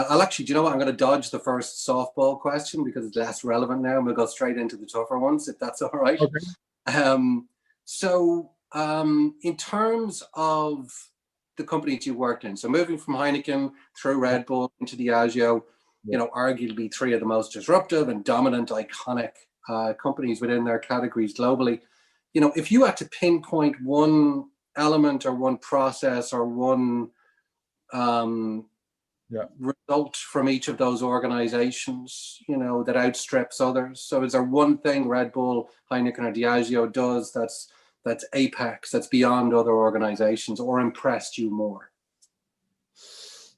I'll actually, do you know what? I'm going to dodge the first softball question because it's less relevant now, and we'll go straight into the tougher ones, if that's all right. Okay. In terms of the companies you worked in, so moving from Heineken through Red Bull into Diageo, you know, arguably three of the most disruptive and dominant, iconic companies within their categories globally. You know, if you had to pinpoint one element or one process or one result from each of those organizations, you know, that outstrips others. So is there one thing Red Bull, Heineken or Diageo does that's apex, that's beyond other organizations, or impressed you more?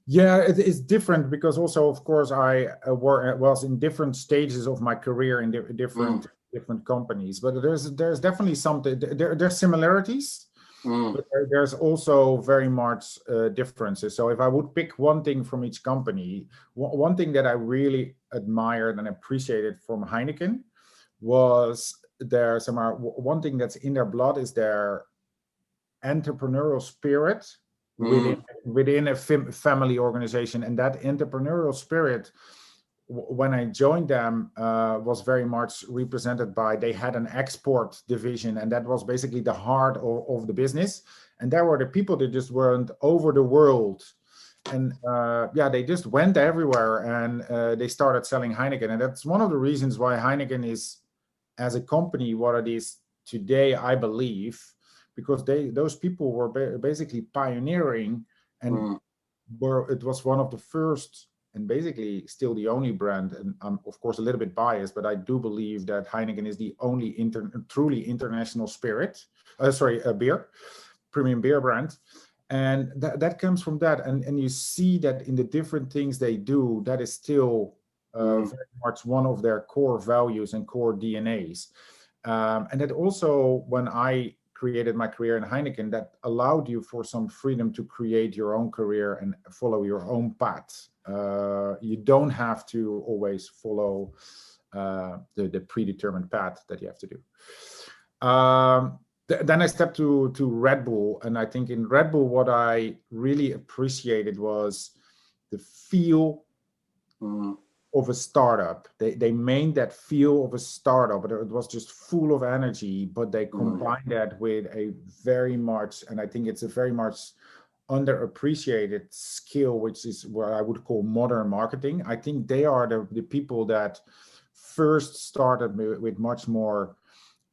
Yeah, it's different because also, of course, I was in different stages of my career in different companies, but there's definitely something, there's similarities, but there's also very much differences. So if I would pick one thing from each company, one thing that I really admired and appreciated from Heineken was one thing that's in their blood is their entrepreneurial spirit within a family organization. And that entrepreneurial spirit, when I joined them, was very much represented by, they had an export division, and that was basically the heart of the business. And there were the people that just went over the world, and they just went everywhere, and they started selling Heineken. And that's one of the reasons why Heineken is, as a company, what it is today, I believe, because those people were basically pioneering, and it was one of the first, and basically still the only brand, and I'm of course a little bit biased, but I do believe that Heineken is the only truly international beer, premium beer brand. And that comes from that. And you see that in the different things they do, that is still very much one of their core values and core DNAs. And that also, when I created my career in Heineken, that allowed you for some freedom to create your own career and follow your own path. You don't have to always follow the predetermined path that you have to do. Then I stepped to Red Bull, and I think in Red Bull, what I really appreciated was the feel of a startup. They made that feel of a startup, but it was just full of energy, but they combined that with a very much, and I think it's a very much underappreciated skill, which is what I would call modern marketing. I think they are the people that first started with much more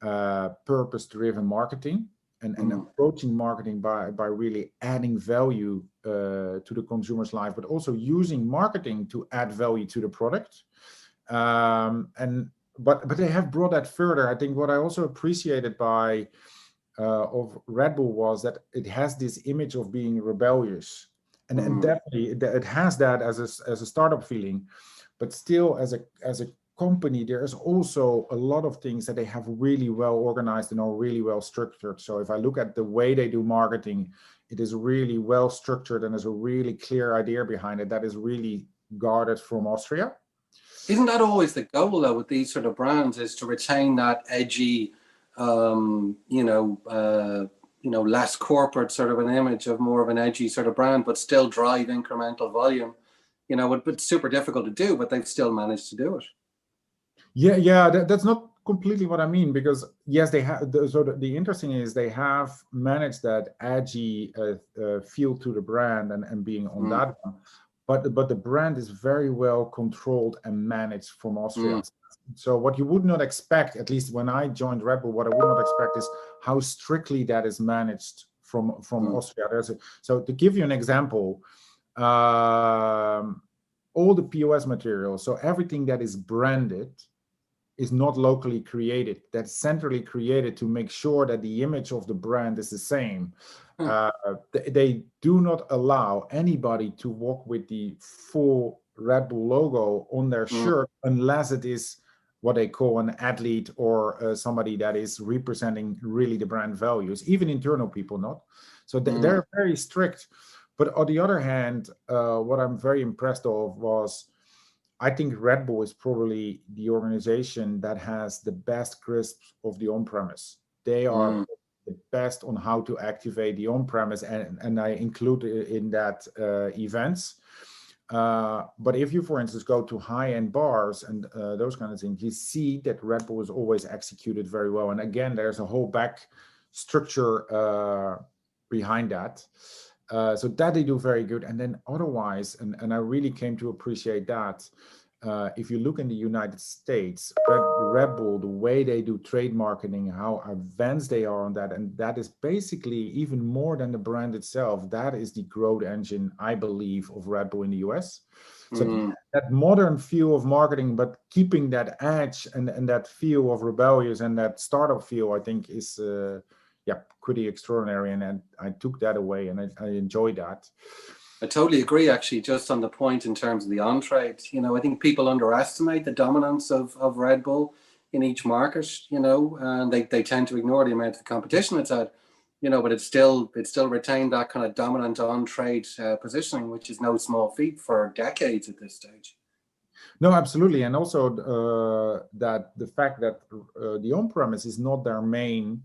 purpose-driven marketing and approaching marketing by really adding value to the consumer's life, but also using marketing to add value to the product. But they have brought that further. I think what I also appreciated of Red Bull was that it has this image of being rebellious, and definitely it has that as a startup feeling, but still as a company, there is also a lot of things that they have really well organized and are really well structured. So if I look at the way they do marketing, it is really well structured, and there's a really clear idea behind it that is really guarded from Austria. Isn't that always the goal, though, with these sort of brands, is to retain that edgy, less corporate sort of an image of more of an edgy sort of brand, but still drive incremental volume? You know, it's super difficult to do, but they've still managed to do it. Yeah, that's not completely what I mean, because yes, they have. So the interesting is they have managed that edgy feel to the brand and being on that one, but the brand is very well controlled and managed from Austria. So what you would not expect, at least when I joined Red Bull, what I would not expect is how strictly that is managed from Austria. So to give you an example, all the POS material, so everything that is branded, is not locally created. That's centrally created to make sure that the image of the brand is the same. They do not allow anybody to walk with the full Red Bull logo on their shirt unless it is what they call an athlete or somebody that is representing really the brand values, even internal people not. So they're very strict. But on the other hand, what I'm very impressed of was, I think Red Bull is probably the organization that has the best grasp of the on-premise. They are the best on how to activate the on-premise, and I include in that events. But if you, for instance, go to high-end bars and those kind of things, you see that Red Bull is always executed very well. And again, there's a whole back structure behind that. So that they do very good. And then otherwise, and I really came to appreciate that, if you look in the United States, Red Bull, the way they do trade marketing, how advanced they are on that, and that is basically even more than the brand itself. That is the growth engine, I believe, of Red Bull in the US. So that modern feel of marketing, but keeping that edge and that feel of rebellious and that startup feel, I think is pretty extraordinary. And I took that away, and I enjoyed that. I totally agree, actually, just on the point in terms of the on-trade. You know, I think people underestimate the dominance of Red Bull in each market, you know, and they tend to ignore the amount of competition it's had, you know, but it's still retained that kind of dominant on-trade positioning, which is no small feat for decades at this stage. No, absolutely. And also that the fact that the on-premise is not their main,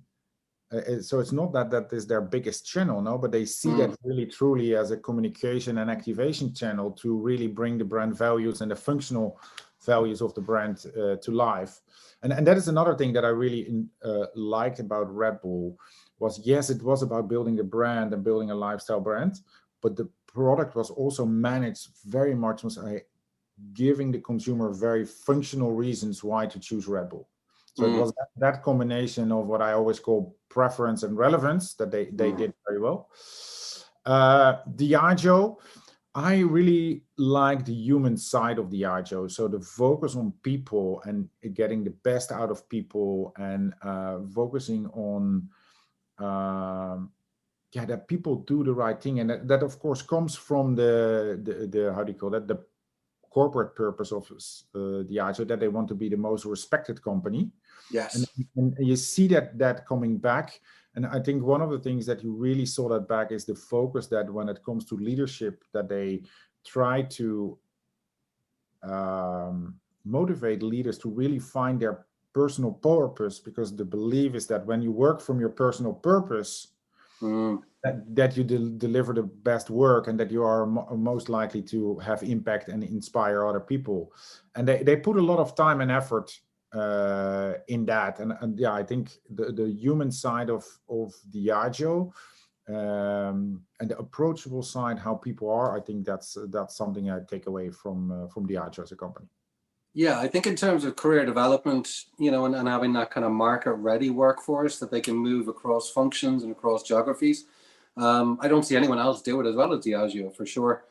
so it's not that is their biggest channel, no, but they see that really truly as a communication and activation channel to really bring the brand values and the functional values of the brand to life. And that is another thing that I really liked about Red Bull was, yes, it was about building the brand and building a lifestyle brand, but the product was also managed very much by giving the consumer very functional reasons why to choose Red Bull. So it was that combination of what I always call preference and relevance that they did very well. Diageo, I really like the human side of Diageo. So the focus on people and getting the best out of people, and focusing on that people do the right thing, and that of course comes from the how do you call that, the corporate purpose of Diageo, that they want to be the most respected company. Yes. And you see that coming back. And I think one of the things that you really saw that back is the focus that when it comes to leadership, that they try to motivate leaders to really find their personal purpose, because the belief is that when you work from your personal purpose, that you deliver the best work, and that you are most likely to have impact and inspire other people. And they put a lot of time and effort in that. And I think the human side of Diageo, and the approachable side, how people are, I think that's something I take away from Diageo as a company. Yeah, I think in terms of career development, you know, and having that kind of market-ready workforce that they can move across functions and across geographies, I don't see anyone else do it as well as Diageo, for sure.